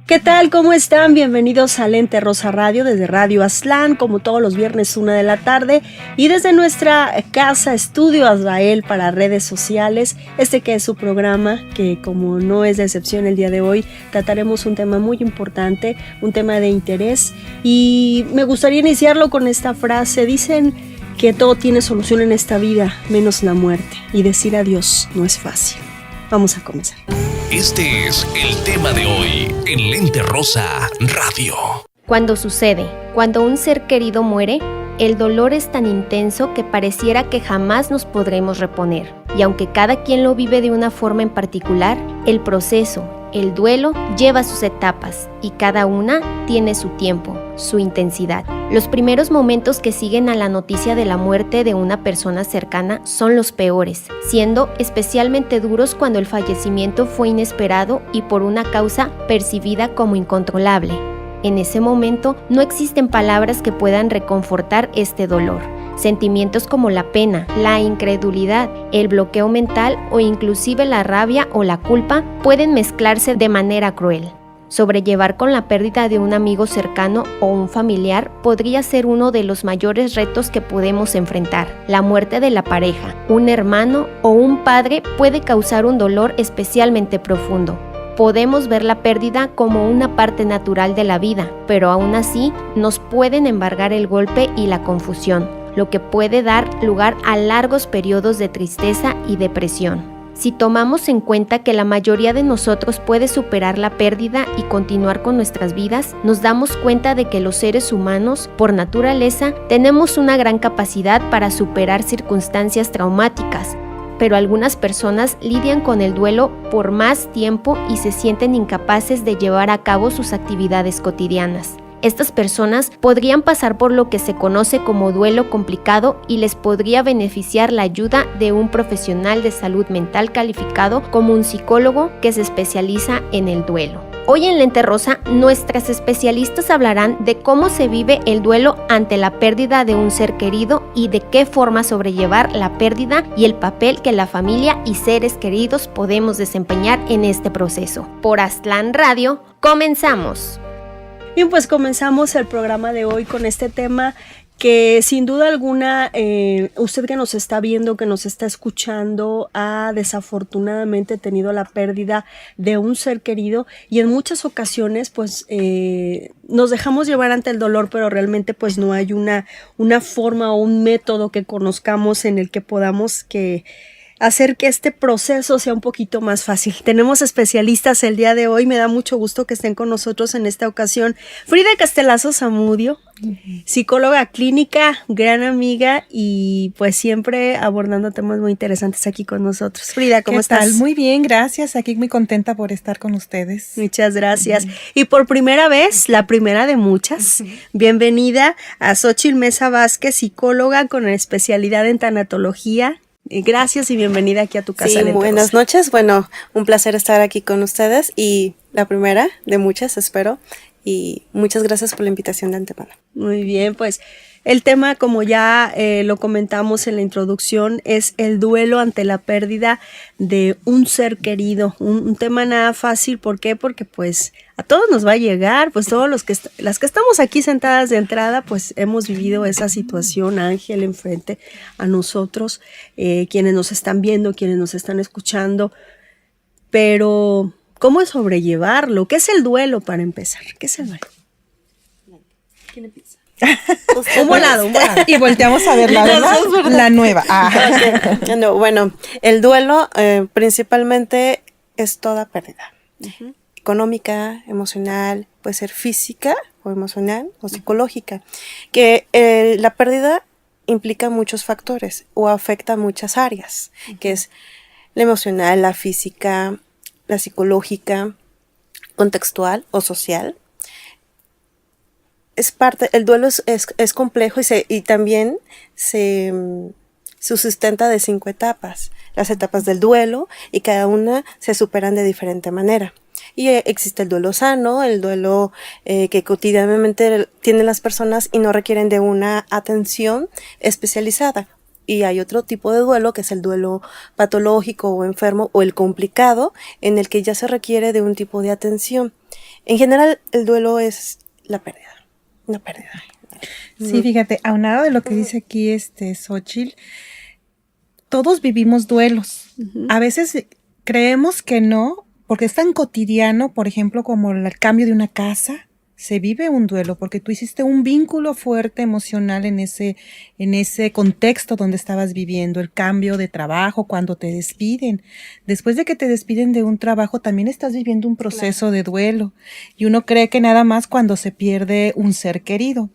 ¿Qué tal? ¿Cómo están? Bienvenidos a Lente Rosa Radio desde Radio Aztlán, como todos los viernes 1 de la tarde, y desde nuestra casa Estudio Azrael para redes sociales, que es su programa, que como no es de excepción el día de hoy, trataremos un tema muy importante, un tema de interés, y me gustaría iniciarlo con esta frase. Dicen que todo tiene solución en esta vida, menos la muerte, y decir adiós no es fácil. Vamos a comenzar. Este es el tema de hoy en Lente Rosa Radio. Cuando sucede, cuando un ser querido muere, el dolor es tan intenso que pareciera que jamás nos podremos reponer. Y aunque cada quien lo vive de una forma en particular, el proceso, el duelo, lleva sus etapas y cada una tiene su tiempo, su intensidad. Los primeros momentos que siguen a la noticia de la muerte de una persona cercana son los peores, siendo especialmente duros cuando el fallecimiento fue inesperado y por una causa percibida como incontrolable. En ese momento no existen palabras que puedan reconfortar este dolor. Sentimientos como la pena, la incredulidad, el bloqueo mental o inclusive la rabia o la culpa pueden mezclarse de manera cruel. Sobrellevar con la pérdida de un amigo cercano o un familiar podría ser uno de los mayores retos que podemos enfrentar. La muerte de la pareja, un hermano o un padre puede causar un dolor especialmente profundo. Podemos ver la pérdida como una parte natural de la vida, pero aún así nos pueden embargar el golpe y la confusión, lo que puede dar lugar a largos periodos de tristeza y depresión. Si tomamos en cuenta que la mayoría de nosotros puede superar la pérdida y continuar con nuestras vidas, nos damos cuenta de que los seres humanos, por naturaleza, tenemos una gran capacidad para superar circunstancias traumáticas, pero algunas personas lidian con el duelo por más tiempo y se sienten incapaces de llevar a cabo sus actividades cotidianas. Estas personas podrían pasar por lo que se conoce como duelo complicado y les podría beneficiar la ayuda de un profesional de salud mental calificado como un psicólogo que se especializa en el duelo. Hoy en Lente Rosa, nuestras especialistas hablarán de cómo se vive el duelo ante la pérdida de un ser querido y de qué forma sobrellevar la pérdida y el papel que la familia y seres queridos podemos desempeñar en este proceso. Por Aztlán Radio, comenzamos. Bien, pues comenzamos el programa de hoy con este tema que sin duda alguna usted que nos está viendo, que nos está escuchando, ha desafortunadamente tenido la pérdida de un ser querido y en muchas ocasiones pues nos dejamos llevar ante el dolor, pero realmente pues no hay una forma o un método que conozcamos en el que podamos hacer que este proceso sea un poquito más fácil. Tenemos especialistas el día de hoy, me da mucho gusto que estén con nosotros en esta ocasión. Frida Castelazo Zamudio, psicóloga clínica, gran amiga y pues siempre abordando temas muy interesantes aquí con nosotros. Frida, ¿cómo estás? ¿Qué tal? Muy bien, gracias. Aquí muy contenta por estar con ustedes. Muchas gracias. Y por primera vez, la primera de muchas, bienvenida a Xochitl Mesa Vázquez, psicóloga con especialidad en tanatología. Gracias y bienvenida aquí a tu casa. Sí, buenas noches. Bueno, un placer estar aquí con ustedes y la primera de muchas, espero. Y muchas gracias por la invitación de antemano. Muy bien, pues el tema, como ya lo comentamos en la introducción, es el duelo ante la pérdida de un ser querido. Un tema nada fácil. ¿Por qué? Porque pues a todos nos va a llegar, pues todos las que estamos aquí sentadas de entrada, pues hemos vivido esa situación, Ángel, enfrente a nosotros, quienes nos están viendo, quienes nos están escuchando, pero ¿cómo es sobrellevarlo? ¿Qué es el duelo para empezar? ¿Qué es el duelo? ¿Quién empieza? Un volado. Y volteamos a ver la nueva. Okay. No, bueno, el duelo principalmente es toda pérdida. Uh-huh. Económica, emocional, puede ser física o emocional o psicológica. Que la pérdida implica muchos factores o afecta muchas áreas, que es la emocional, la física, la psicológica, contextual o social. Es parte, el duelo es complejo y también se sustenta de 5 etapas. Las etapas del duelo, y cada una se superan de diferente manera. Y existe el duelo sano, el duelo que cotidianamente tienen las personas y no requieren de una atención especializada. Y hay otro tipo de duelo, que es el duelo patológico o enfermo o el complicado, en el que ya se requiere de un tipo de atención. En general, el duelo es la pérdida, una pérdida. Sí, fíjate, aunado de lo que dice aquí Xóchitl, todos vivimos duelos. A veces creemos que no, porque es tan cotidiano, por ejemplo, como el cambio de una casa, se vive un duelo, porque tú hiciste un vínculo fuerte emocional en ese contexto donde estabas viviendo, el cambio de trabajo, cuando te despiden. Después de que te despiden de un trabajo, también estás viviendo un proceso de duelo. Y uno cree que nada más cuando se pierde un ser querido.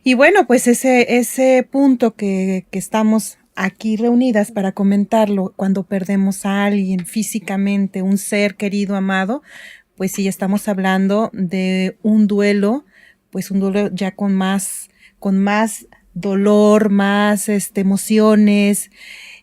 Y bueno, pues ese punto que estamos aquí reunidas para comentarlo, cuando perdemos a alguien físicamente, un ser querido, amado, pues sí, estamos hablando de un duelo, pues un duelo ya con más dolor, más emociones,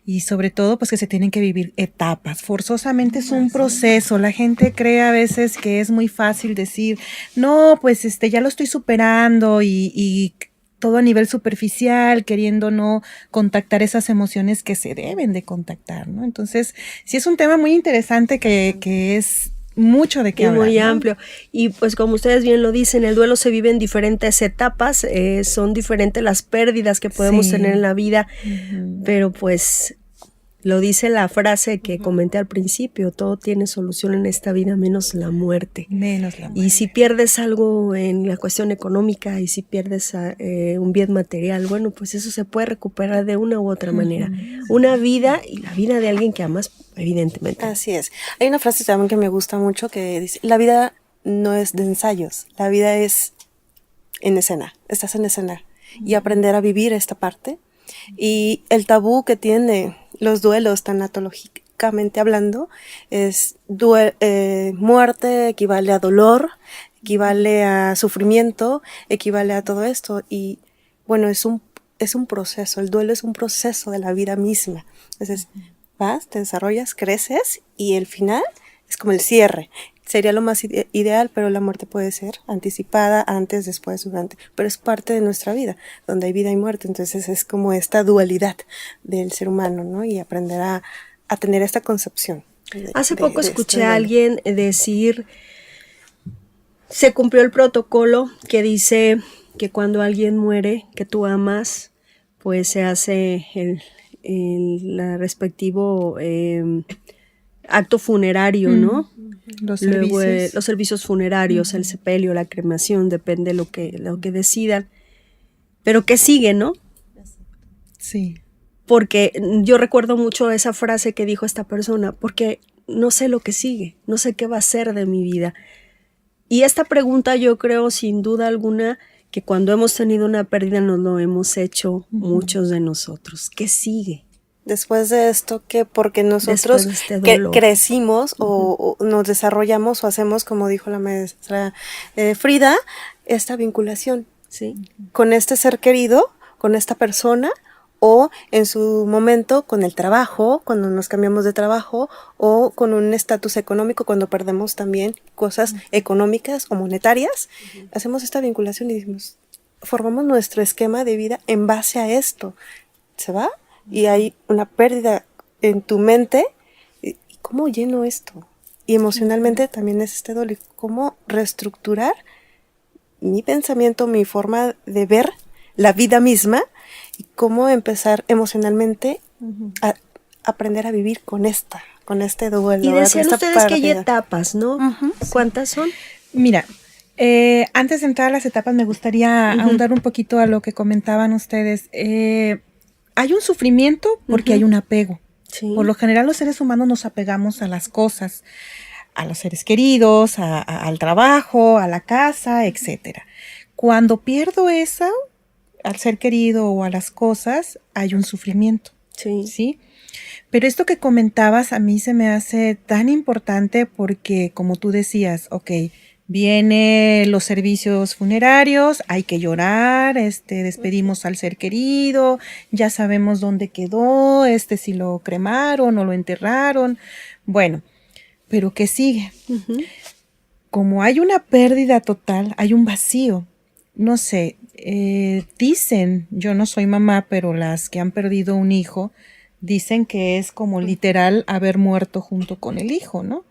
y sobre todo pues que se tienen que vivir etapas. Forzosamente es un proceso. La gente cree a veces que es muy fácil decir, no, pues ya lo estoy superando y todo a nivel superficial, queriendo no contactar esas emociones que se deben de contactar, ¿no? Entonces, sí es un tema muy interesante que es mucho de qué hablar, muy ¿no? amplio. Y pues como ustedes bien lo dicen, el duelo se vive en diferentes etapas, son diferentes las pérdidas que podemos tener en la vida, pero pues lo dice la frase que comenté al principio, todo tiene solución en esta vida menos la muerte. Menos la muerte. Y si pierdes algo en la cuestión económica y si pierdes un bien material, bueno, pues eso se puede recuperar de una u otra manera. Una vida y la vida de alguien que amas, evidentemente. Así es. Hay una frase también que me gusta mucho que dice, la vida no es de ensayos, la vida es en escena, estás en escena. Y aprender a vivir esta parte. Y el tabú que tiene los duelos tanatológicamente hablando es muerte equivale a dolor, equivale a sufrimiento, equivale a todo esto. Y bueno, es un proceso, el duelo es un proceso de la vida misma. Entonces, vas, te desarrollas, creces y el final es como el cierre. Sería lo más ideal, pero la muerte puede ser anticipada, antes, después, durante. Pero es parte de nuestra vida, donde hay vida y muerte. Entonces es como esta dualidad del ser humano, ¿no? Y aprender a tener esta concepción. Hace poco escuché a alguien decir, se cumplió el protocolo que dice que cuando alguien muere, que tú amas, pues se hace el respectivo acto funerario, ¿no? Los Luego, servicios. los servicios funerarios, el sepelio, la cremación, depende lo que decidan. Pero ¿qué sigue, no? Sí. Porque yo recuerdo mucho esa frase que dijo esta persona, porque no sé lo que sigue, no sé qué va a ser de mi vida. Y esta pregunta yo creo sin duda alguna que cuando hemos tenido una pérdida nos lo hemos hecho muchos de nosotros. ¿Qué sigue? Después de esto, que porque nosotros crecimos o nos desarrollamos o hacemos, como dijo la maestra Frida, esta vinculación, ¿sí? Con este ser querido, con esta persona, o en su momento con el trabajo, cuando nos cambiamos de trabajo, o con un estatus económico, cuando perdemos también cosas económicas o monetarias, hacemos esta vinculación y decimos, formamos nuestro esquema de vida en base a esto. ¿Se va? Y hay una pérdida en tu mente. ¿Y cómo lleno esto? Y emocionalmente también es este dolor. ¿Cómo reestructurar mi pensamiento, mi forma de ver la vida misma? Y cómo empezar emocionalmente a aprender a vivir con este duelo. Y decían ustedes que hay etapas, ¿no? ¿Cuántas son? Mira, antes de entrar a las etapas me gustaría ahondar un poquito a lo que comentaban ustedes. Hay un sufrimiento porque hay un apego. Sí. Por lo general los seres humanos nos apegamos a las cosas, a los seres queridos, al trabajo, a la casa, etcétera. Cuando pierdo eso, al ser querido o a las cosas, hay un sufrimiento. Sí. ¿Sí? Pero esto que comentabas a mí se me hace tan importante porque, como tú decías, vienen los servicios funerarios, hay que llorar, despedimos al ser querido, ya sabemos dónde quedó, si lo cremaron o lo enterraron. Bueno, pero ¿qué sigue? Como hay una pérdida total, hay un vacío. No sé, dicen, yo no soy mamá, pero las que han perdido un hijo, dicen que es como literal haber muerto junto con el hijo, ¿no?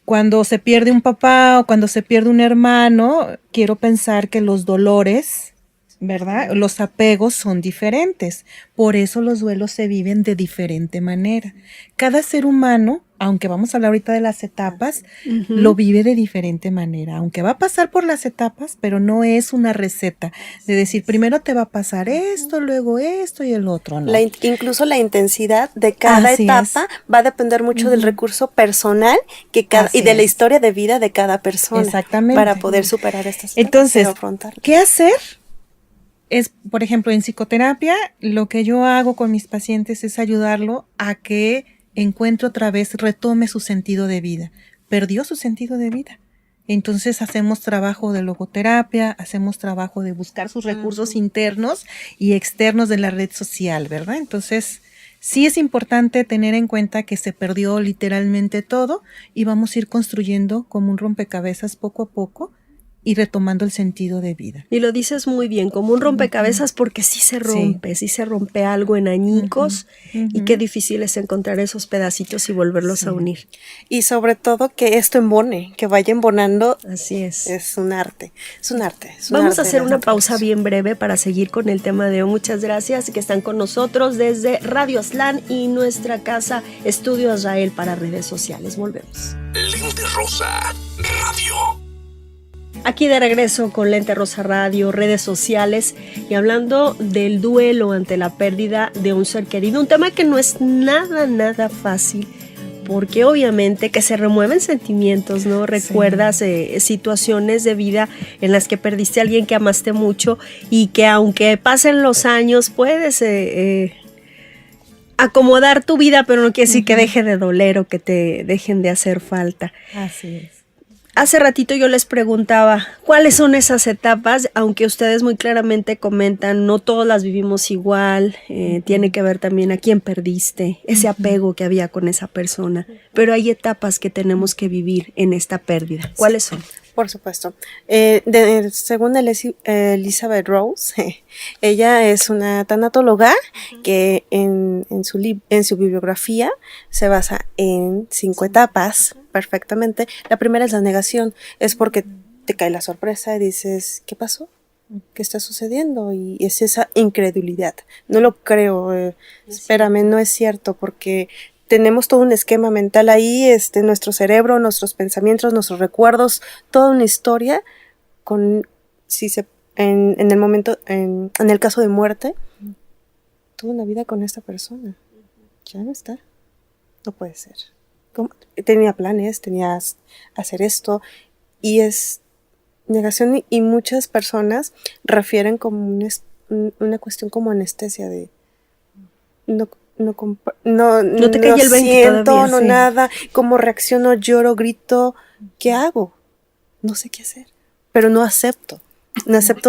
Cuando se pierde un papá o cuando se pierde un hermano, quiero pensar que los dolores, ¿verdad? Los apegos son diferentes. Por eso los duelos se viven de diferente manera. Cada ser humano, aunque vamos a hablar ahorita de las etapas, lo vive de diferente manera. Aunque va a pasar por las etapas, pero no es una receta de decir, primero te va a pasar esto, luego esto y el otro, ¿no? Incluso la intensidad de cada etapa va a depender mucho del recurso personal y de la historia de vida de cada persona. Exactamente. Para poder superar estas etapas. Entonces, ¿qué hacer? Es, por ejemplo, en psicoterapia, lo que yo hago con mis pacientes es ayudarlo a que encuentre otra vez, retome su sentido de vida. Perdió su sentido de vida. Entonces hacemos trabajo de logoterapia, hacemos trabajo de buscar sus recursos internos y externos de la red social, ¿verdad? Entonces, sí es importante tener en cuenta que se perdió literalmente todo y vamos a ir construyendo como un rompecabezas poco a poco y retomando el sentido de vida. Y lo dices muy bien, como un rompecabezas, porque sí se rompe algo en añicos y qué difícil es encontrar esos pedacitos y volverlos a unir. Y sobre todo que esto embone, que vaya embonando. Así es. Es un arte, Vamos a hacer una pausa bien breve para seguir con el tema de hoy. Muchas gracias que están con nosotros desde Radio Aztlán y nuestra casa Estudio Azrael para redes sociales. Volvemos. Lente Rosa Radio. Aquí de regreso con Lente Rosa Radio, redes sociales y hablando del duelo ante la pérdida de un ser querido, un tema que no es nada fácil porque obviamente que se remueven sentimientos, ¿no? Recuerdas situaciones de vida en las que perdiste a alguien que amaste mucho y que aunque pasen los años puedes acomodar tu vida, pero no quiere decir que deje de doler o que te dejen de hacer falta. Así es. Hace ratito yo les preguntaba cuáles son esas etapas, aunque ustedes muy claramente comentan, no todas las vivimos igual, tiene que ver también a quién perdiste, ese apego que había con esa persona, pero hay etapas que tenemos que vivir en esta pérdida. ¿Cuáles son? Por supuesto. Según Elizabeth Rose, ella es una tanatóloga que en su bibliografía se basa en 5 etapas perfectamente. La primera es la negación, es porque te cae la sorpresa y dices, ¿qué pasó? ¿Qué está sucediendo? Y es esa incredulidad. No lo creo, espérame, no es cierto, porque tenemos todo un esquema mental ahí, nuestro cerebro, nuestros pensamientos, nuestros recuerdos, toda una historia en el momento, en el caso de muerte, tuve una vida con esta persona. Ya no está. No puede ser. Tenía planes, tenías hacer esto, y es negación, y muchas personas refieren como una cuestión como anestesia de no te cae el 20 siento, todavía, no nada, cómo reacciono, lloro, grito, ¿qué hago? No sé qué hacer, pero no acepto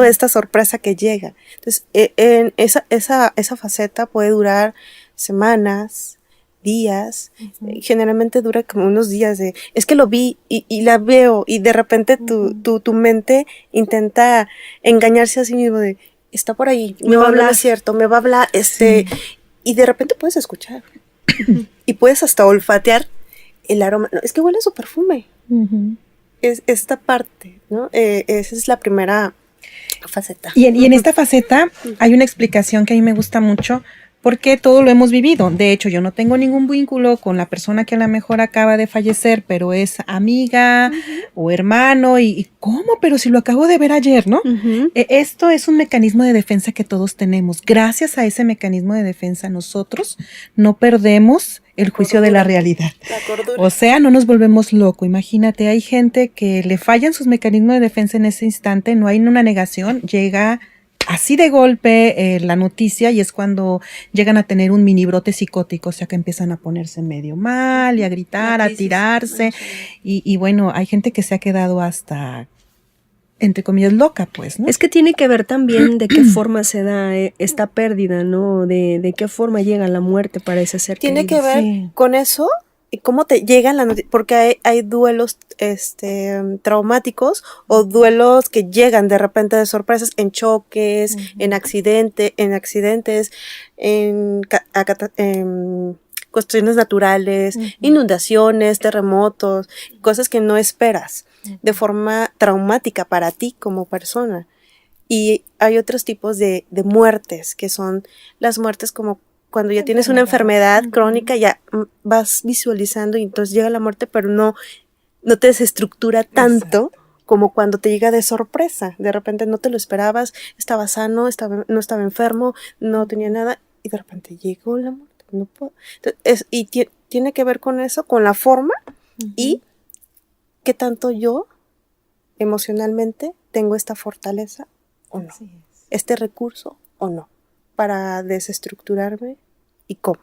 esta sorpresa que llega. Entonces, en esa faceta puede durar semanas, días, generalmente dura como unos días es que lo vi y la veo, y de repente tu mente intenta engañarse a sí mismo de, está por ahí, me va a hablar, cierto, me va a hablar, y de repente puedes escuchar y puedes hasta olfatear el aroma. No, es que huele a su perfume. Es esta parte, ¿no? Esa es la primera faceta. Y en esta faceta hay una explicación que a mí me gusta mucho, porque todo lo hemos vivido. De hecho, yo no tengo ningún vínculo con la persona que a lo mejor acaba de fallecer, pero es amiga o hermano, y ¿cómo? Pero si lo acabo de ver ayer, ¿no? Esto es un mecanismo de defensa que todos tenemos. Gracias a ese mecanismo de defensa, nosotros no perdemos el juicio de la realidad. La cordura. O sea, no nos volvemos locos. Imagínate, hay gente que le fallan sus mecanismos de defensa en ese instante, no hay una negación, llega así de golpe la noticia, y es cuando llegan a tener un mini brote psicótico, o sea que empiezan a ponerse medio mal y a gritar, a tirarse, y bueno, hay gente que se ha quedado hasta, entre comillas, loca, pues, ¿no? Es que tiene que ver también de qué forma se da esta pérdida, ¿no? De qué forma llega la muerte para ese ser tiene querido. Que ver con eso. ¿Y cómo te llegan las noticias? Porque hay duelos traumáticos, o duelos que llegan de repente de sorpresas, en choques, en accidentes, en cuestiones naturales, inundaciones, terremotos, cosas que no esperas de forma traumática para ti como persona. Y hay otros tipos de muertes, que son las muertes como cuando ya tienes una enfermedad crónica, ya vas visualizando y entonces llega la muerte, pero no te desestructura tanto como cuando te llega de sorpresa. De repente no te lo esperabas, estaba sano, no estaba enfermo, no tenía nada, y de repente llegó la muerte. No puedo. Entonces, tiene que ver con eso, con la forma y qué tanto yo emocionalmente tengo esta fortaleza o no, este recurso o no, para desestructurarme y cómo.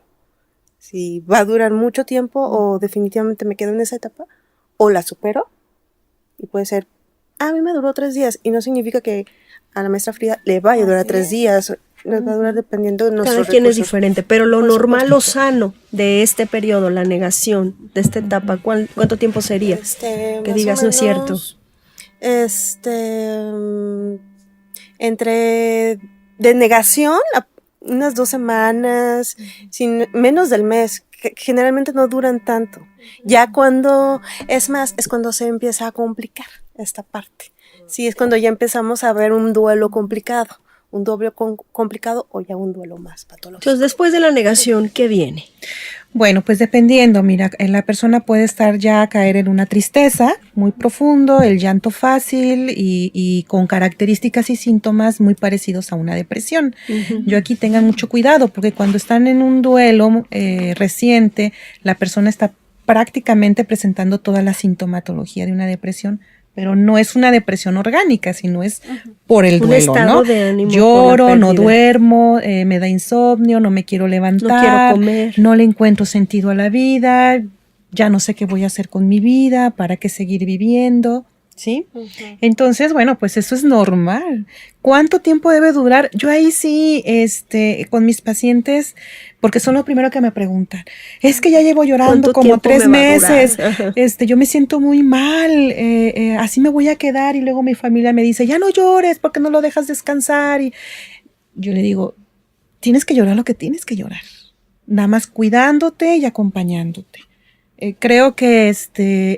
Si va a durar mucho tiempo o definitivamente me quedo en esa etapa o la supero y puede ser, a mí me duró 3 días y no significa que a la maestra Frida le vaya a durar 3 días, nos va a durar dependiendo de nuestros Cada quien es recursos. diferente, pero lo normal, lo sano de este periodo, la negación de esta etapa, ¿cuánto tiempo sería? Que Más digas, o no es cierto. Entre de negación, unas 2 semanas, menos del mes, que generalmente no duran tanto. Ya cuando, es cuando se empieza a complicar esta parte. Sí, es cuando ya empezamos a ver un duelo complicado, un duelo complicado o ya un duelo más patológico. Entonces, después de la negación, ¿qué viene? Bueno, pues dependiendo, mira, la persona puede estar ya a caer en una tristeza muy profundo, el llanto fácil y con características y síntomas muy parecidos a una depresión. Yo aquí tengan mucho cuidado porque cuando están en un duelo reciente, la persona está prácticamente presentando toda la sintomatología de una depresión, pero no es una depresión orgánica, sino es por el duelo, estado ¿no? de ánimo, Lloro, no pérdida. duermo, me da insomnio, no me quiero levantar, No quiero comer. no le encuentro sentido a la vida, ya no sé qué voy a hacer con mi vida, para qué seguir viviendo, ¿sí? Entonces, bueno, pues eso es normal. ¿Cuánto tiempo debe durar? Yo ahí sí, con mis pacientes, porque son lo primero que me preguntan, es que ya llevo llorando ¿Cuánto como tiempo 3 me va a meses, durar? Ajá. yo me siento muy mal, así me voy a quedar, y luego mi familia me dice, ya no llores, porque no lo dejas descansar, y yo le digo, tienes que llorar lo que tienes que llorar, nada más cuidándote y acompañándote. Creo que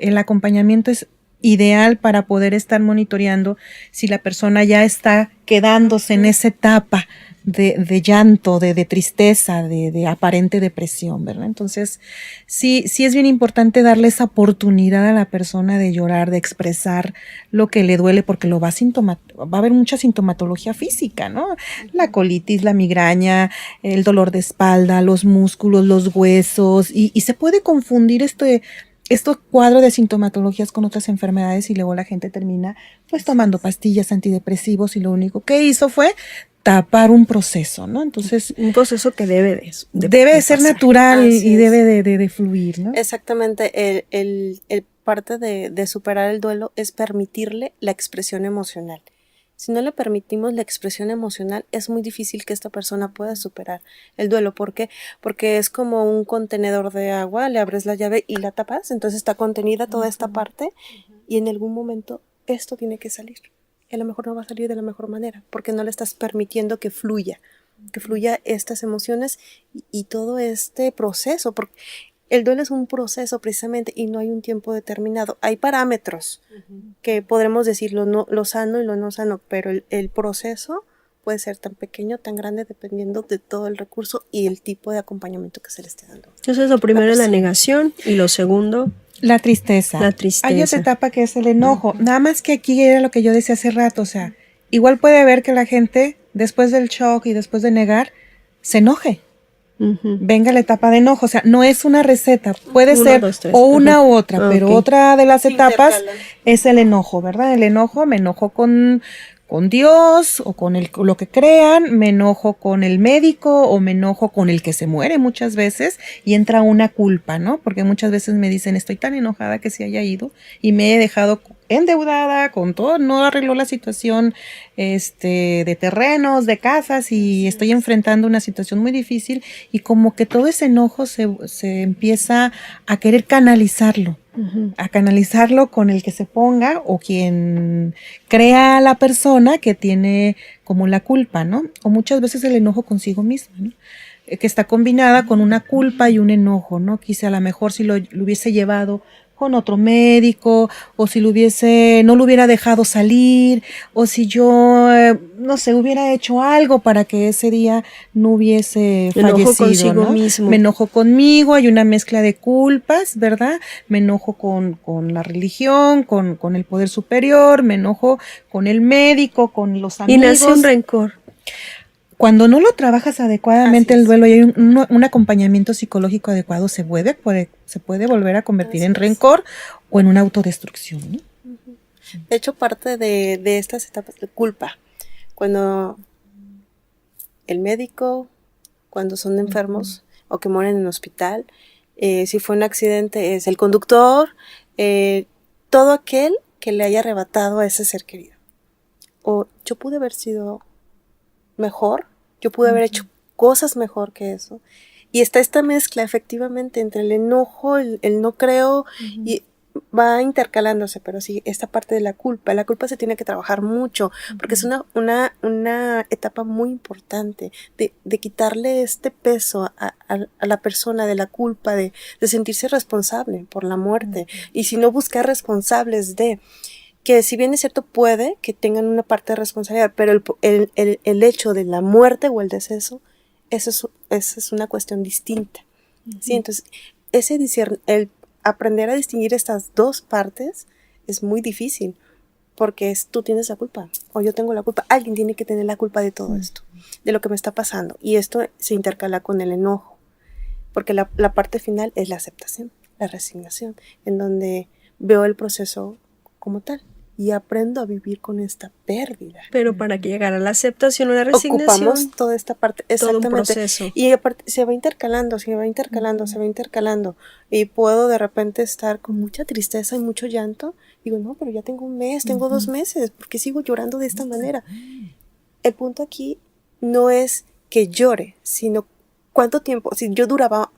el acompañamiento es ideal para poder estar monitoreando si la persona ya está quedándose en esa etapa de llanto, de tristeza, de aparente depresión, ¿verdad? Entonces, sí es bien importante darle esa oportunidad a la persona de llorar, de expresar lo que le duele, porque va a haber mucha sintomatología física, ¿no? La colitis, la migraña, el dolor de espalda, los músculos, los huesos, y se puede confundir estos cuadros de sintomatologías con otras enfermedades y luego la gente termina pues tomando pastillas antidepresivos y lo único que hizo fue tapar un proceso, ¿no? Entonces, un proceso que debe de ser pasar. natural Así y es. debe de fluir, ¿no? Exactamente, el parte de superar el duelo es permitirle la expresión emocional. Si no le permitimos la expresión emocional, es muy difícil que esta persona pueda superar el duelo. ¿Por qué? Porque es como un contenedor de agua, le abres la llave y la tapas, entonces está contenida toda esta parte y en algún momento esto tiene que salir. Y a lo mejor no va a salir de la mejor manera, porque no le estás permitiendo que fluya estas emociones y todo este proceso, porque el duelo es un proceso precisamente y no hay un tiempo determinado. Hay parámetros que podremos decir lo sano y lo no sano, pero el proceso puede ser tan pequeño, tan grande, dependiendo de todo el recurso y el tipo de acompañamiento que se le esté dando. Entonces, lo primero es la persona. negación y lo segundo, La tristeza. La tristeza. Hay otra etapa que es el enojo. Nada más que aquí era lo que yo decía hace rato, o sea, igual puede ver que la gente, después del shock y después de negar, se enoje. Venga la etapa de enojo, o sea, no es una receta, puede Uno, ser 2, 3. o una u otra, pero Ok. otra de las Se etapas intercalan. es el enojo, ¿verdad? El enojo, me enojo con Dios o con lo que crean, me enojo con el médico o me enojo con el que se muere muchas veces y entra una culpa, ¿no? Porque muchas veces me dicen, estoy tan enojada que se haya ido y me he dejado endeudada con todo, no arregló la situación de terrenos, de casas y estoy enfrentando una situación muy difícil y como que todo ese enojo se empieza a querer canalizarlo. A canalizarlo con el que se ponga o quien crea a la persona que tiene como la culpa, ¿no? O muchas veces el enojo consigo misma, ¿no? que está combinada con una culpa y un enojo, ¿no? Quizá a lo mejor si lo hubiese llevado con otro médico, o si no lo hubiera dejado salir, o si yo, no sé, hubiera hecho algo para que ese día no hubiese fallecido, consigo ¿no? mismo. Me enojo conmigo, hay una mezcla de culpas, ¿verdad? Me enojo con la religión, con el poder superior, me enojo con el médico, con los amigos. Y nace un rencor. Cuando no lo trabajas adecuadamente el duelo y hay un acompañamiento psicológico adecuado, se puede volver a convertir en rencor o en una autodestrucción, ¿no? De hecho, parte de estas etapas de culpa, cuando el médico, cuando son enfermos o que mueren en el hospital, si fue un accidente, es el conductor, todo aquel que le haya arrebatado a ese ser querido. O yo pude haber sido mejor, yo pude haber hecho cosas mejor que eso. Y está esta mezcla efectivamente entre el enojo, el no creo, y va intercalándose, pero sí, esta parte de la culpa se tiene que trabajar mucho, porque es una etapa muy importante de quitarle este peso a la persona de la culpa, de sentirse responsable por la muerte, y si no buscar responsables que si bien es cierto puede que tengan una parte de responsabilidad, pero el hecho de la muerte o el deceso, esa es una cuestión distinta. ¿Sí? Entonces, el aprender a distinguir estas dos partes es muy difícil, porque tú tienes la culpa, o yo tengo la culpa, alguien tiene que tener la culpa de todo esto, de lo que me está pasando, y esto se intercala con el enojo, porque la parte final es la aceptación, la resignación, en donde veo el proceso como tal y aprendo a vivir con esta pérdida. Pero para que llegara a la aceptación o la resignación, ocupamos toda esta parte, exactamente. Todo un proceso. Y aparte se va intercalando, y puedo de repente estar con mucha tristeza y mucho llanto. Digo, no, pero ya tengo un mes, tengo 2 meses, ¿por qué sigo llorando de esta manera? El punto aquí no es que llore, sino cuánto tiempo. Si yo duraba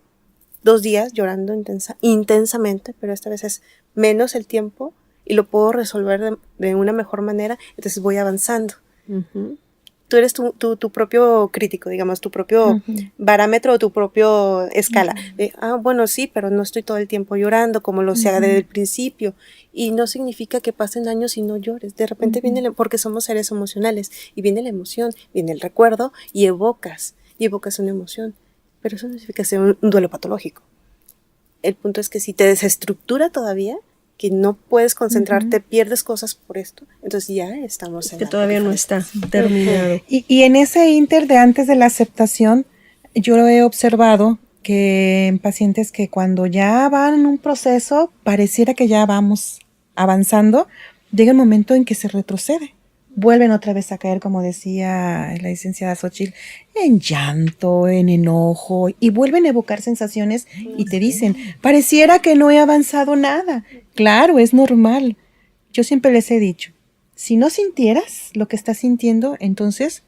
2 días llorando intensamente, pero esta vez es menos el tiempo y lo puedo resolver de una mejor manera, entonces voy avanzando. Tú eres tu propio crítico, digamos, tu propio parámetro o tu propio escala. Bueno, sí, pero no estoy todo el tiempo llorando como lo hacía desde el principio. Y no significa que pasen años y no llores. De repente viene, porque somos seres emocionales, y viene la emoción, viene el recuerdo, y evocas una emoción. Pero eso no significa que sea un duelo patológico. El punto es que si te desestructura todavía, que no puedes concentrarte, pierdes cosas por esto, entonces ya estamos en que todavía no está terminado. Y en ese inter de antes de la aceptación, yo lo he observado que en pacientes que cuando ya van en un proceso, pareciera que ya vamos avanzando, llega el momento en que se retrocede. Vuelven otra vez a caer, como decía la licenciada Xochitl, en llanto, en enojo, y vuelven a evocar sensaciones y te dicen, pareciera que no he avanzado nada. Claro, es normal. Yo siempre les he dicho, si no sintieras lo que estás sintiendo, entonces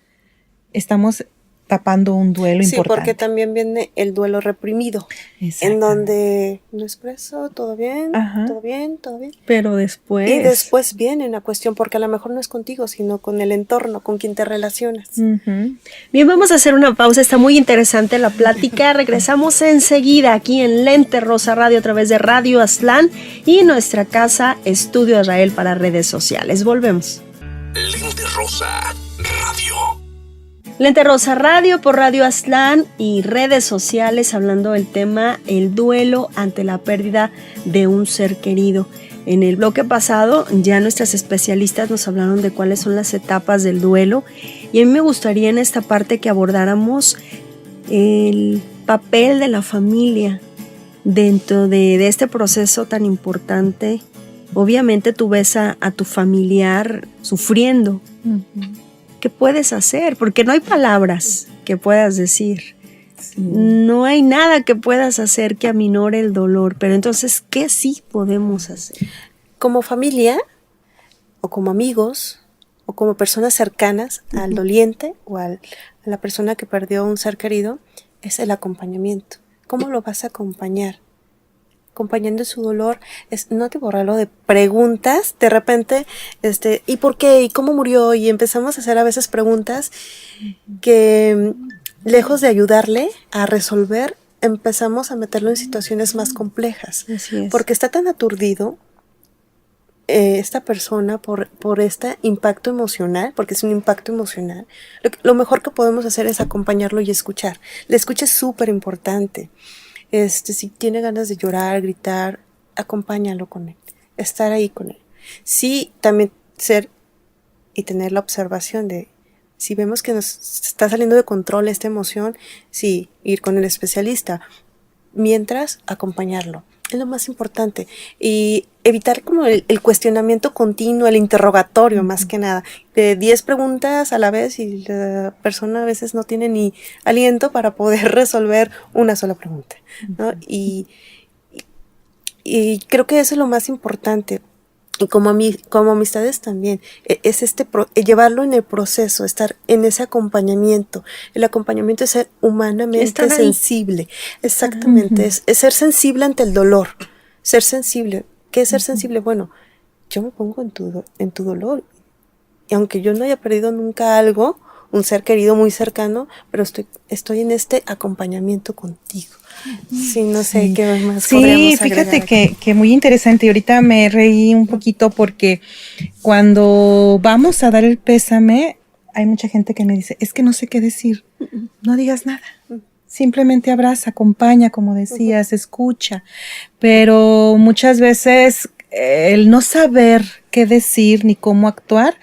estamos tapando un duelo importante. Sí, porque también viene el duelo reprimido, en donde no expreso, todo bien. Pero después... Y después viene una cuestión, porque a lo mejor no es contigo, sino con el entorno, con quien te relacionas. Bien, vamos a hacer una pausa, está muy interesante la plática. Regresamos enseguida aquí en Lente Rosa Radio a través de Radio Aztlán y nuestra casa Estudio Israel para redes sociales. Volvemos. Lente Rosa Radio. Lente Rosa Radio por Radio Aztlán y redes sociales, hablando del tema el duelo ante la pérdida de un ser querido. En el bloque pasado ya nuestras especialistas nos hablaron de cuáles son las etapas del duelo, y a mí me gustaría en esta parte que abordáramos el papel de la familia dentro de este proceso tan importante. Obviamente tú ves a tu familiar sufriendo. ¿Qué puedes hacer? Porque no hay palabras que puedas decir. No hay nada que puedas hacer que aminore el dolor. Pero entonces, ¿qué sí podemos hacer? Como familia, o como amigos, o como personas cercanas al doliente o a la persona que perdió un ser querido, es el acompañamiento. ¿Cómo lo vas a acompañar? Acompañando su dolor, no te borrarlo de preguntas, de repente, ¿y por qué? ¿Y cómo murió? Y empezamos a hacer a veces preguntas que lejos de ayudarle a resolver, empezamos a meterlo en situaciones más complejas. Así es. Porque está tan aturdido esta persona por este impacto emocional, porque es un impacto emocional. Lo mejor que podemos hacer es acompañarlo y escuchar. La escucha es súper importante. Si tiene ganas de llorar, gritar, acompáñalo con él. Estar ahí con él. Sí, también ser y tener la observación de si vemos que nos está saliendo de control esta emoción, sí, ir con el especialista. Mientras, acompañarlo. Es lo más importante. Y evitar como el cuestionamiento continuo, el interrogatorio, más que nada. De 10 preguntas a la vez y la persona a veces no tiene ni aliento para poder resolver una sola pregunta, ¿no? Y creo que eso es lo más importante. Y como amistades también, es llevarlo en el proceso, estar en ese acompañamiento. El acompañamiento es ser humanamente sensible. Exactamente, es ser sensible ante el dolor. Ser sensible. ¿Qué es ser sensible? Bueno, yo me pongo en tu dolor. Y aunque yo no haya perdido nunca algo, un ser querido muy cercano, pero estoy en este acompañamiento contigo. Sí, no sé qué más podríamos agregar. Sí, fíjate que muy interesante. Y ahorita me reí un poquito porque cuando vamos a dar el pésame, hay mucha gente que me dice, es que no sé qué decir. No digas nada. Simplemente abraza, acompaña, como decías, escucha. Pero muchas veces el no saber qué decir ni cómo actuar,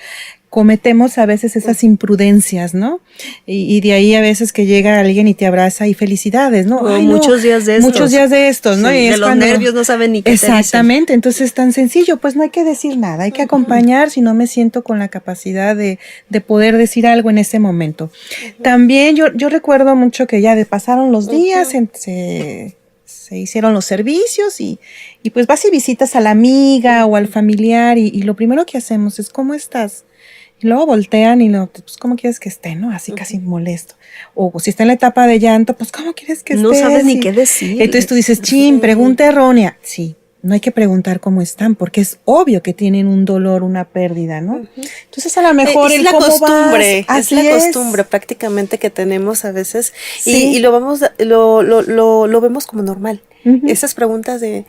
cometemos a veces esas imprudencias, ¿no? Y de ahí a veces que llega alguien y te abraza y felicidades, ¿no? Ay, muchos días de estos. Muchos días de estos, ¿no? Sí, y de es los nervios no saben ni qué exactamente, te dicen. Entonces es tan sencillo, pues no hay que decir nada, hay que acompañar si no me siento con la capacidad de poder decir algo en ese momento. También yo recuerdo mucho que ya pasaron los días, se hicieron los servicios y pues vas y visitas a la amiga o al familiar y lo primero que hacemos es, ¿cómo estás? Y luego voltean y pues, ¿cómo quieres que esté, no? Así casi molesto. O si está en la etapa de llanto, pues, ¿cómo quieres que esté? No sabes ni qué decir. Entonces tú dices, pregunta errónea. Sí, no hay que preguntar cómo están, porque es obvio que tienen un dolor, una pérdida, ¿no? Entonces a lo mejor es la costumbre, es la costumbre prácticamente que tenemos a veces y lo vemos como normal. Esas preguntas de...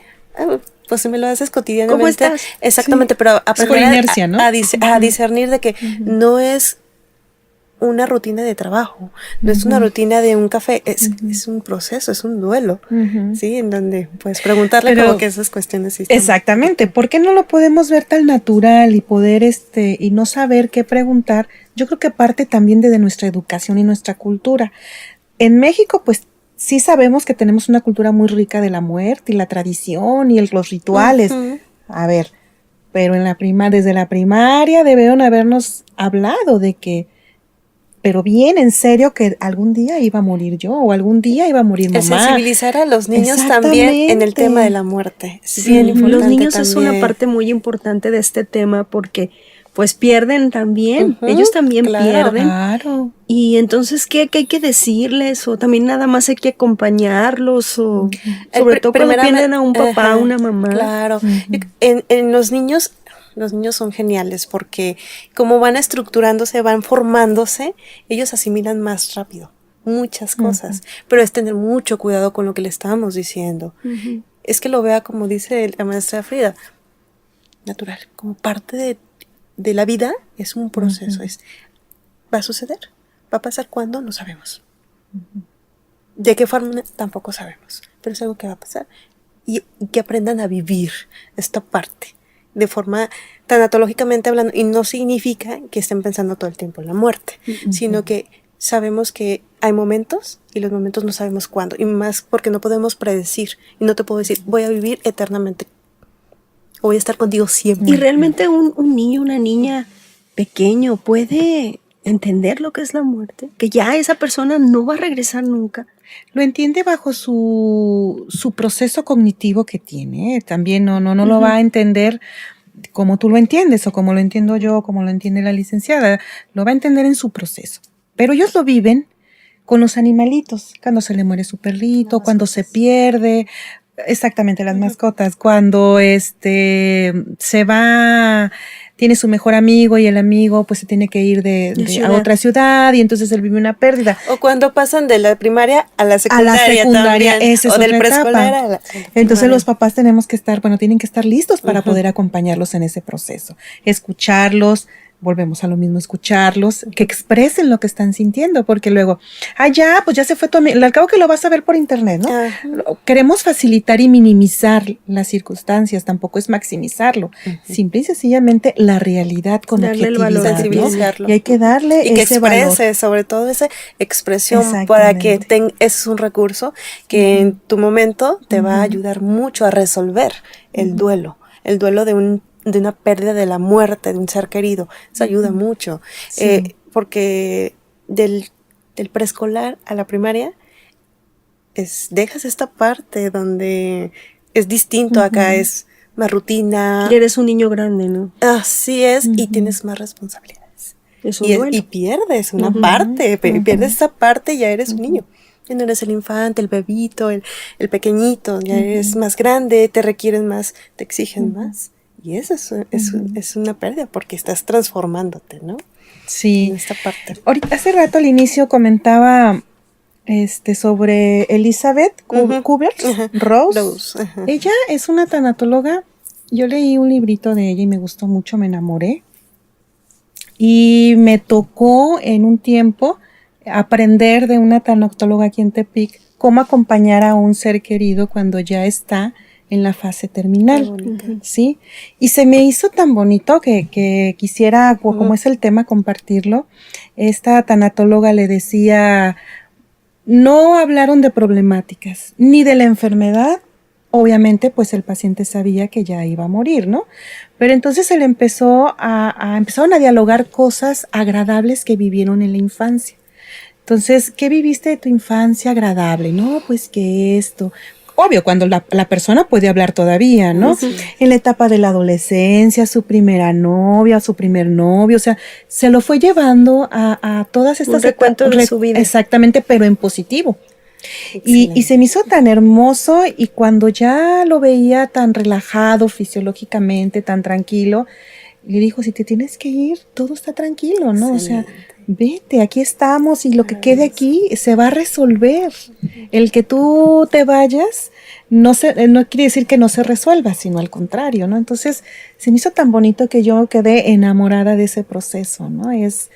pues si me lo haces cotidianamente. ¿Cómo estás? Exactamente, pero por inercia, ¿no? a discernir de que no es una rutina de trabajo, no es una rutina de un café, es un proceso, es un duelo, ¿sí? En donde pues preguntarle como que esas cuestiones. Sí exactamente, ¿por qué no lo podemos ver tan natural y poder y no saber qué preguntar? Yo creo que parte también de nuestra educación y nuestra cultura. En México, pues, sí sabemos que tenemos una cultura muy rica de la muerte y la tradición y los rituales. A ver, pero desde la primaria debieron habernos hablado de que, pero bien en serio, que algún día iba a morir yo o algún día iba a morir mamá. El sensibilizar a los niños también en el tema de la muerte. Es bien importante. Los niños también. Es una parte muy importante de este tema porque pues pierden también, ellos también pierden. Claro. Y entonces, ¿qué hay que decirles? O también nada más hay que acompañarlos, o sobre todo cuando pierden a un papá, a una mamá. Claro. En los niños son geniales porque como van estructurándose, van formándose, ellos asimilan más rápido muchas cosas, pero es tener mucho cuidado con lo que le estamos diciendo. Es que lo vea, como dice la maestra Frida, natural, como parte de la vida, es un proceso, va a suceder, va a pasar cuándo, no sabemos. De qué forma tampoco sabemos, pero es algo que va a pasar y que aprendan a vivir esta parte de forma tanatológicamente hablando, y no significa que estén pensando todo el tiempo en la muerte, sino que sabemos que hay momentos y los momentos no sabemos cuándo, y más porque no podemos predecir, y no te puedo decir voy a vivir eternamente, voy a estar contigo siempre. Y realmente un niño, una niña pequeño puede entender lo que es la muerte, que ya esa persona no va a regresar nunca. Lo entiende bajo su proceso cognitivo que tiene. También no lo va a entender como tú lo entiendes, o como lo entiendo yo, o como lo entiende la licenciada. Lo va a entender en su proceso. Pero ellos lo viven con los animalitos, cuando se le muere su perrito, cuando se pierde. Exactamente, las mascotas, cuando se va tiene su mejor amigo y el amigo pues se tiene que ir a otra ciudad y entonces él vive una pérdida. O cuando pasan de la primaria a la secundaria, también, esa es o del otra preescolar etapa. a la Entonces los primaria. papás tienen que estar listos para poder acompañarlos en ese proceso, escucharlos. Volvemos a lo mismo, escucharlos, que expresen lo que están sintiendo, porque luego, pues ya se fue tu amigo, al cabo que lo vas a ver por internet, ¿no? Queremos facilitar y minimizar las circunstancias, tampoco es maximizarlo, simple y sencillamente la realidad con darle el valor, objetividad, sensibilizarlo. ¿no? Y hay que darle Y que ese exprese, valor. sobre todo esa expresión, para que ese es un recurso que en tu momento te va a ayudar mucho a resolver el duelo de una pérdida, de la muerte de un ser querido. Eso ayuda mucho. Sí. Porque del preescolar a la primaria, dejas esta parte donde es distinto, acá es más rutina. Y eres un niño grande, ¿no? Así es, y tienes más responsabilidades. Es un duelo. Y pierdes una parte, pierdes esa parte y ya eres un niño. Ya no eres el infante, el bebito, el pequeñito, ya eres más grande, te requieren más, te exigen más. Y eso es una pérdida porque estás transformándote, ¿no? Sí. En esta parte. Ahorita, hace rato al inicio comentaba sobre Elizabeth Kubler-Ross. Ella es una tanatóloga. Yo leí un librito de ella y me gustó mucho, me enamoré. Y me tocó en un tiempo aprender de una tanatóloga aquí en Tepic cómo acompañar a un ser querido cuando ya está en la fase terminal, ¿sí? Y se me hizo tan bonito que quisiera, como es el tema, compartirlo. Esta tanatóloga le decía, no hablaron de problemáticas, ni de la enfermedad. Obviamente, pues el paciente sabía que ya iba a morir, ¿no? Pero entonces él empezaron a dialogar cosas agradables que vivieron en la infancia. Entonces, ¿qué viviste de tu infancia agradable? No, pues que esto. Obvio, cuando la persona puede hablar todavía, ¿no? Sí. En la etapa de la adolescencia, su primera novia, su primer novio, o sea, se lo fue llevando a todas estas... Un recuento de su vida. Exactamente, pero en positivo. Y se me hizo tan hermoso, y cuando ya lo veía tan relajado fisiológicamente, tan tranquilo, le dijo, si te tienes que ir, todo está tranquilo, ¿no? Excelente. O sea, vete, aquí estamos y lo que quede aquí se va a resolver. El que tú te vayas no quiere decir que no se resuelva, sino al contrario, ¿no? Entonces, se me hizo tan bonito que yo quedé enamorada de ese proceso, ¿no? Y es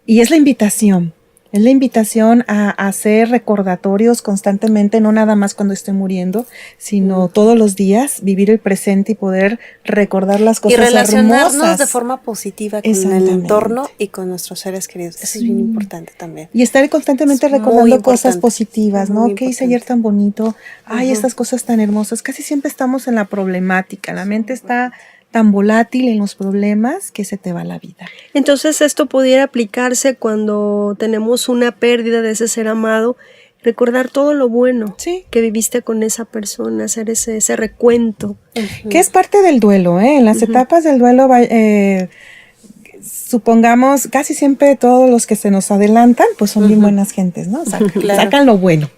la invitación. Es la invitación a hacer recordatorios constantemente, no nada más cuando esté muriendo, sino todos los días, vivir el presente y poder recordar las cosas hermosas. Y relacionarnos de forma positiva con el entorno y con nuestros seres queridos. Eso es bien importante también. Y estar constantemente recordando cosas positivas, ¿no? ¿Qué hice ayer tan bonito? Ay, estas cosas tan hermosas. Casi siempre estamos en la problemática. La mente está tan volátil en los problemas que se te va la vida. Entonces esto pudiera aplicarse cuando tenemos una pérdida de ese ser amado, recordar todo lo bueno que viviste con esa persona, hacer ese recuento. Que es parte del duelo, ¿eh? En las etapas del duelo, supongamos, casi siempre todos los que se nos adelantan, pues son bien buenas gentes, ¿no? Sacan lo bueno.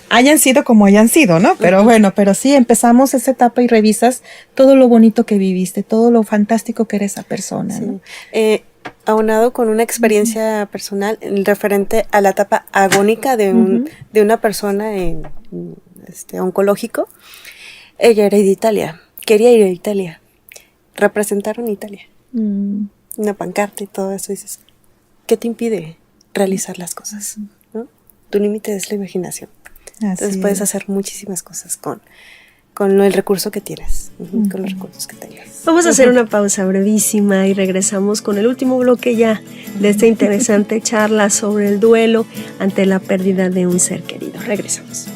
Hayan sido como hayan sido, ¿no? Pero bueno, pero sí, empezamos esa etapa y revisas todo lo bonito que viviste, todo lo fantástico que era esa persona, ¿no? Aunado con una experiencia personal referente a la etapa agónica de una persona oncológico. Ella era de Italia, quería ir a Italia, representaron Italia, una pancarta y todo eso. Dices, ¿qué te impide realizar las cosas? ¿No? Tu límite es la imaginación. Entonces puedes hacer muchísimas cosas con el recurso que tienes, con los recursos que tengas. Vamos a hacer una pausa brevísima y regresamos con el último bloque ya de esta interesante charla sobre el duelo ante la pérdida de un ser querido. Regresamos.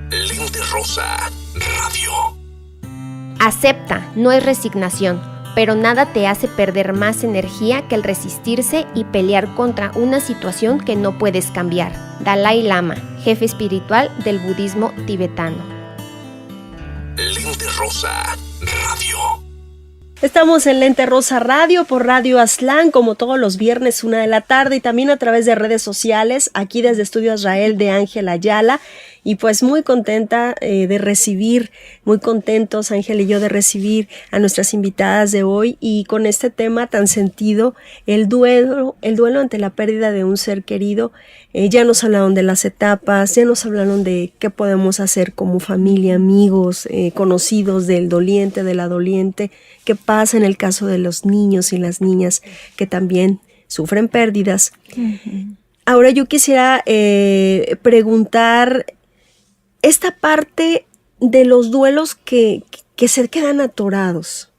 Lente Rosa Radio. Acepta, no es resignación, pero nada te hace perder más energía que el resistirse y pelear contra una situación que no puedes cambiar. Dalai Lama, jefe espiritual del budismo tibetano. Lente Rosa Radio. Estamos en Lente Rosa Radio por Radio Aztlán, como todos los viernes 1 de la tarde, y también a través de redes sociales, aquí desde Estudio Israel de Ángel Ayala. Y pues muy contenta de recibir, muy contentos Ángel y yo de recibir a nuestras invitadas de hoy y con este tema tan sentido, el duelo ante la pérdida de un ser querido. Ya nos hablaron de las etapas, ya nos hablaron de qué podemos hacer como familia, amigos, conocidos del doliente, de la doliente, qué pasa en el caso de los niños y las niñas que también sufren pérdidas. Ahora yo quisiera preguntar esta parte de los duelos que se quedan atorados.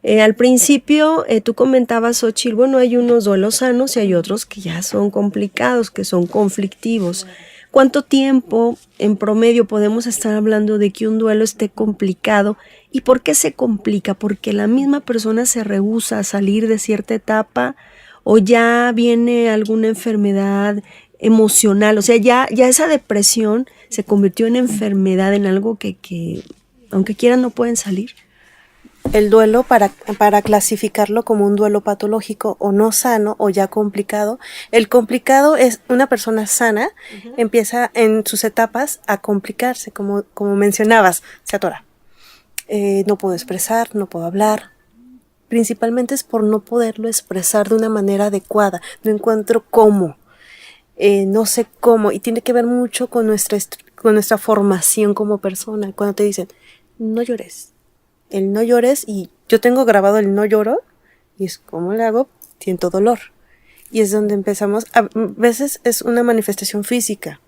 Al principio tú comentabas, Xochitl, bueno, hay unos duelos sanos y hay otros que ya son complicados, que son conflictivos. ¿Cuánto tiempo en promedio podemos estar hablando de que un duelo esté complicado? ¿Y por qué se complica? ¿Porque la misma persona se rehúsa a salir de cierta etapa o ya viene alguna enfermedad emocional? O sea, ya esa depresión se convirtió en enfermedad, en algo que aunque quieran no pueden salir. El duelo, para clasificarlo como un duelo patológico o no sano o ya complicado, el complicado es una persona sana, empieza en sus etapas a complicarse, como mencionabas, se atora. No puedo expresar, no puedo hablar. Principalmente es por no poderlo expresar de una manera adecuada, no encuentro cómo, no sé cómo, y tiene que ver mucho con nuestra formación como persona. Cuando te dicen, no llores, el no llores, y yo tengo grabado el no lloro, y es como le hago, siento dolor. Y es donde empezamos, a veces es una manifestación física.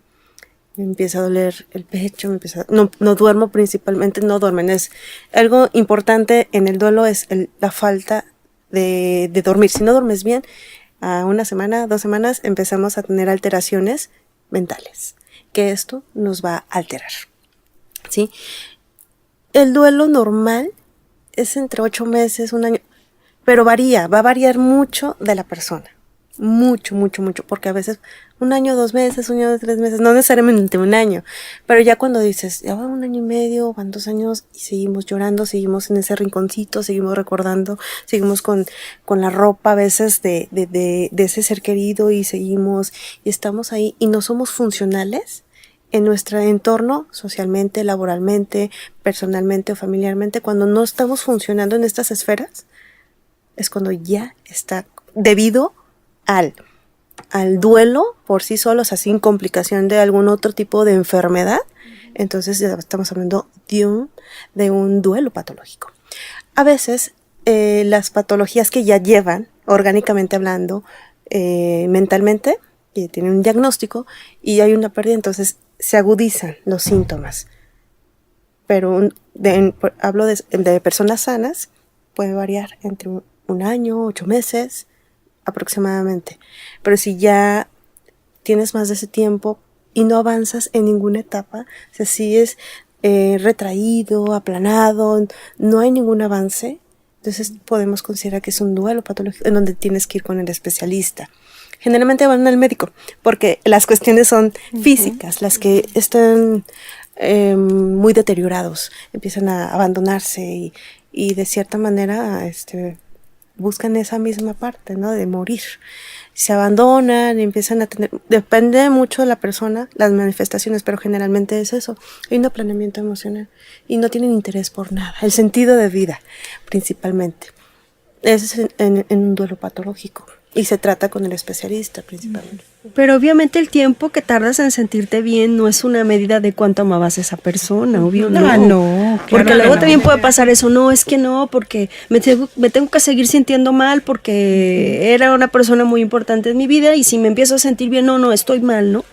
Me empieza a doler el pecho, no duermo, principalmente no duermen. Es algo importante en el duelo, es la falta de dormir. Si no duermes bien, a una semana, 2 semanas, empezamos a tener alteraciones mentales, que esto nos va a alterar, ¿sí? El duelo normal es entre 8 meses, 1 año, pero va a variar mucho de la persona. Mucho, porque a veces 1 año, 2 meses, 1 año, 3 meses, no necesariamente 1 año, pero ya cuando dices, ya va 1 año y medio, van 2 años y seguimos llorando, seguimos en ese rinconcito, seguimos recordando, seguimos con la ropa a veces de ese ser querido y seguimos y estamos ahí y no somos funcionales en nuestro entorno, socialmente, laboralmente, personalmente o familiarmente. Cuando no estamos funcionando en estas esferas, es cuando ya está debido al duelo por sí solo, o sea, sin complicación de algún otro tipo de enfermedad. Entonces ya estamos hablando de un duelo patológico. A veces las patologías que ya llevan, orgánicamente hablando, mentalmente, que tienen un diagnóstico y hay una pérdida, entonces se agudizan los síntomas. Pero hablo de personas sanas, puede variar entre 1 año, 8 meses aproximadamente. Pero si ya tienes más de ese tiempo y no avanzas en ninguna etapa, o sea, si es retraído, aplanado, no hay ningún avance, entonces podemos considerar que es un duelo patológico en donde tienes que ir con el especialista. Generalmente van al médico porque las cuestiones son físicas, las que están muy deteriorados, empiezan a abandonarse y de cierta manera buscan esa misma parte, ¿no? De morir. Se abandonan, empiezan a tener, depende mucho de la persona, las manifestaciones, pero generalmente es eso. Hay un aplanamiento emocional y no tienen interés por nada. El sentido de vida, principalmente. Ese es en un duelo patológico. Y se trata con el especialista principalmente. Pero obviamente el tiempo que tardas en sentirte bien no es una medida de cuánto amabas a esa persona, obvio no. No, porque claro luego no. también puede pasar eso, no, es que no, porque me tengo que seguir sintiendo mal porque era una persona muy importante en mi vida y si me empiezo a sentir bien, no, estoy mal, ¿no?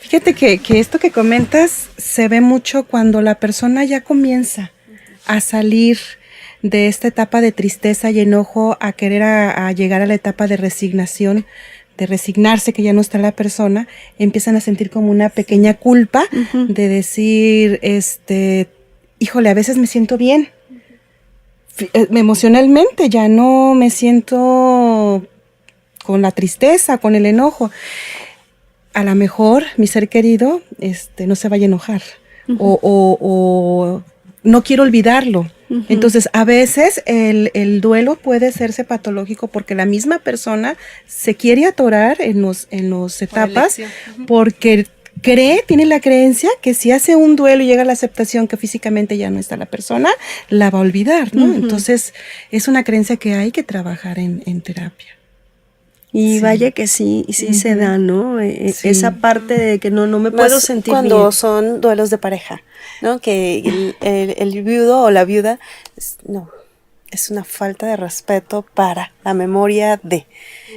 Fíjate que esto que comentas se ve mucho cuando la persona ya comienza a salir de esta etapa de tristeza y enojo a querer a llegar a la etapa de resignación, de resignarse que ya no está la persona, empiezan a sentir como una pequeña culpa de decir, híjole, a veces me siento bien, emocionalmente ya no me siento con la tristeza, con el enojo. A lo mejor mi ser querido no se vaya a enojar o no quiero olvidarlo. Entonces, a veces el duelo puede hacerse patológico porque la misma persona se quiere atorar en los etapas porque tiene la creencia que si hace un duelo y llega a la aceptación que físicamente ya no está la persona, la va a olvidar, ¿no? Entonces, es una creencia que hay que trabajar en terapia. Y vaya que sí se da, ¿no? Esa parte de que no me Más puedo sentir cuando bien. son duelos de pareja, ¿no? Que el viudo o la viuda, es una falta de respeto para la memoria de.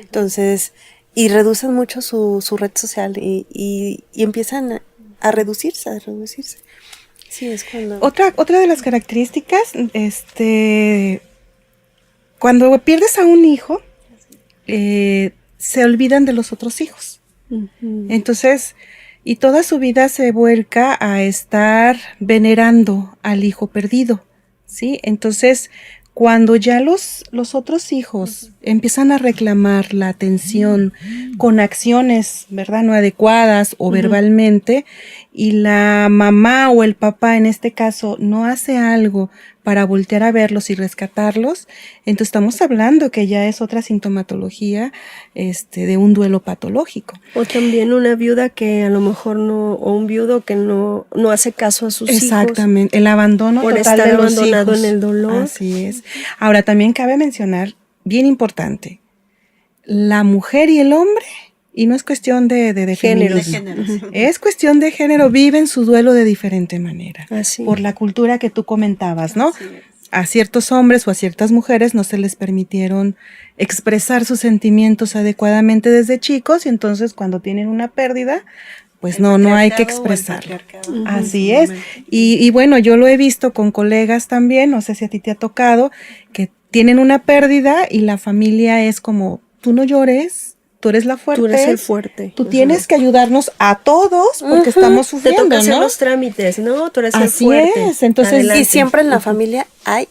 Entonces, y reducen mucho su red social y empiezan a reducirse. Sí, es cuando... Otra de las características, cuando pierdes a un hijo, se olvidan de los otros hijos. Entonces, y toda su vida se vuelca a estar venerando al hijo perdido, ¿sí? Entonces, cuando ya los otros hijos empiezan a reclamar la atención con acciones, ¿verdad?, no adecuadas o verbalmente, y la mamá o el papá en este caso no hace algo para voltear a verlos y rescatarlos, entonces estamos hablando que ya es otra sintomatología de un duelo patológico. O también una viuda que a lo mejor o un viudo que no hace caso a sus hijos. Exactamente, el abandono por total estar de los abandonado hijos. en el dolor. Así es. Ahora, también cabe mencionar, bien importante, la mujer y el hombre, y no es cuestión de Género. feminismo, es cuestión de género, viven su duelo de diferente manera, Así. por la cultura que tú comentabas, ¿no? A ciertos hombres o a ciertas mujeres no se les permitieron expresar sus sentimientos adecuadamente desde chicos, y entonces cuando tienen una pérdida, pues no hay que expresarlo. Así es. Y bueno, yo lo he visto con colegas también, no sé si a ti te ha tocado, que tienen una pérdida y la familia es como, tú no llores, tú eres la fuerte. Tú eres el fuerte. Tú tienes que ayudarnos a todos porque estamos sufriendo, Te toca hacer ¿no? los trámites, ¿no? Tú eres el Así fuerte. es, entonces, Adelante. Y siempre en la familia hay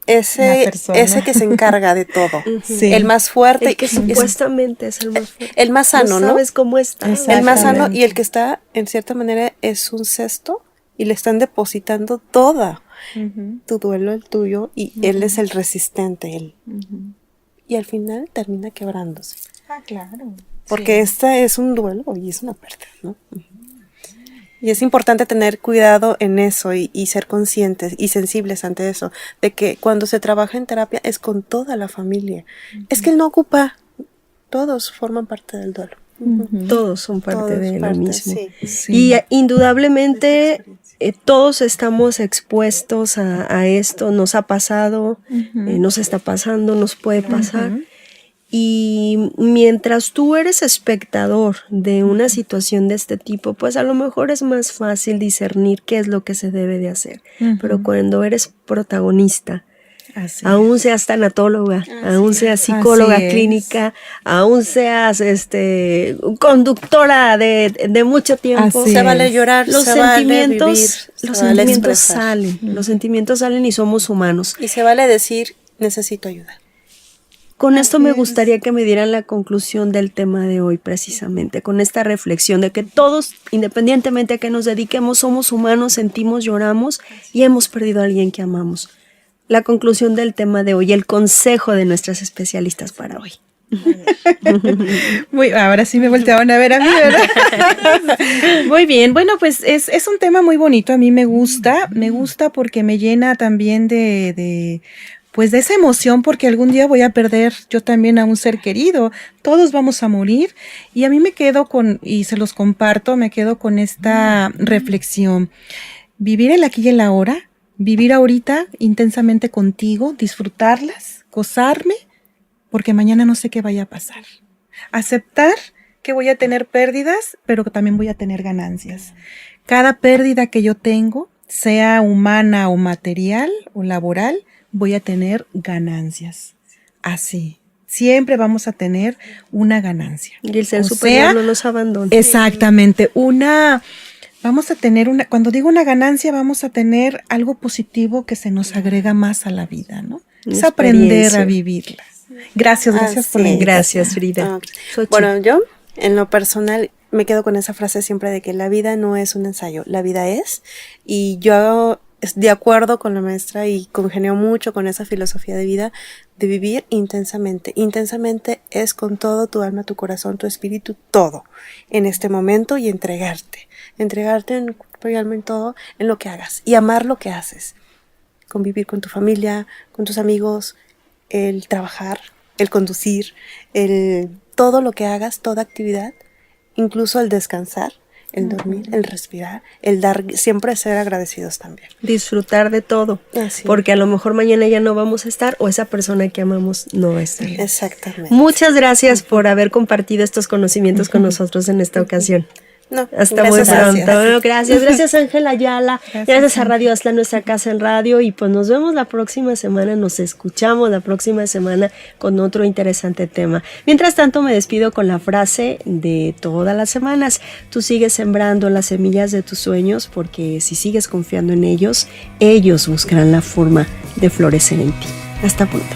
Una ese persona. que se encarga de todo. Sí. El más fuerte. El que supuestamente es el más fuerte. El más sano, ¿no? sabes cómo está. Exacto. El más sano Exactamente. y el que está, en cierta manera, es un cesto y le están depositando toda tu duelo, el tuyo, y él es el resistente, y al final termina quebrándose. Ah, claro. Porque este es un duelo y es una pérdida, ¿no? Y es importante tener cuidado en eso y ser conscientes y sensibles ante eso, de que cuando se trabaja en terapia es con toda la familia. Es que él no ocupa, todos forman parte del duelo. Todos son parte Todos de lo parte, mismo. sí. Sí. Y indudablemente todos estamos expuestos a esto. Nos ha pasado, nos está pasando, nos puede pasar. Y mientras tú eres espectador de una situación de este tipo, pues a lo mejor es más fácil discernir qué es lo que se debe de hacer. Pero cuando eres protagonista, Así aún seas tanatóloga, aún seas psicóloga Así es. clínica, aún seas conductora de mucho tiempo, Así Se es. vale llorar, los se vale vivir, sentimientos, se los vale sentimientos expresar. salen, los sentimientos salen y somos humanos. Y se vale decir, necesito ayuda. Con esto me gustaría que me dieran la conclusión del tema de hoy, precisamente, con esta reflexión de que todos, independientemente a qué nos dediquemos, somos humanos, sentimos, lloramos y hemos perdido a alguien que amamos. La conclusión del tema de hoy, el consejo de nuestras especialistas para hoy. Ahora sí me volteaban a ver a mí, ¿verdad? Muy bien, bueno, pues es un tema muy bonito, a mí me gusta porque me llena también de esa emoción, porque algún día voy a perder yo también a un ser querido, todos vamos a morir, y a mí me quedo y se los comparto, me quedo con esta reflexión: vivir el aquí y el ahora, vivir ahorita intensamente contigo, disfrutarlas, gozarme, porque mañana no sé qué vaya a pasar. Aceptar que voy a tener pérdidas, pero que también voy a tener ganancias. Cada pérdida que yo tengo, sea humana o material o laboral, voy a tener ganancias. Así. Siempre vamos a tener una ganancia. Y el ser O superior sea, no nos abandona. Exactamente. Vamos a tener cuando digo una ganancia, vamos a tener algo positivo que se nos agrega más a la vida, ¿no? Una Es aprender experiencia. a vivirla. Gracias por la sí. invitación. Gracias, Frida. Ah, Xochitl. bueno, yo en lo personal me quedo con esa frase siempre de que la vida no es un ensayo, la vida es, y yo de acuerdo con la maestra y congenió mucho con esa filosofía de vida de vivir intensamente. Intensamente es con todo tu alma, tu corazón, tu espíritu, todo en este momento y entregarte en cuerpo y alma, en todo, en lo que hagas y amar lo que haces. Convivir con tu familia, con tus amigos, el trabajar, el conducir, todo lo que hagas, toda actividad, incluso el descansar, el dormir, el respirar, el dar, siempre ser agradecidos también. Disfrutar de todo, porque a lo mejor mañana ya no vamos a estar o esa persona que amamos no va a estar. Exactamente. Muchas gracias por haber compartido estos conocimientos con nosotros en esta ocasión. No, hasta muy pronto. Bueno, gracias Ángela Ayala, gracias a Radio Aztlán, nuestra casa en radio, y pues nos vemos la próxima semana, nos escuchamos la próxima semana con otro interesante tema. Mientras tanto me despido con la frase de todas las semanas: tú sigues sembrando las semillas de tus sueños, porque si sigues confiando en ellos, ellos buscarán la forma de florecer en ti. Hasta pronto.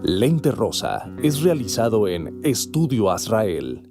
Lente Rosa es realizado en Estudio Azrael.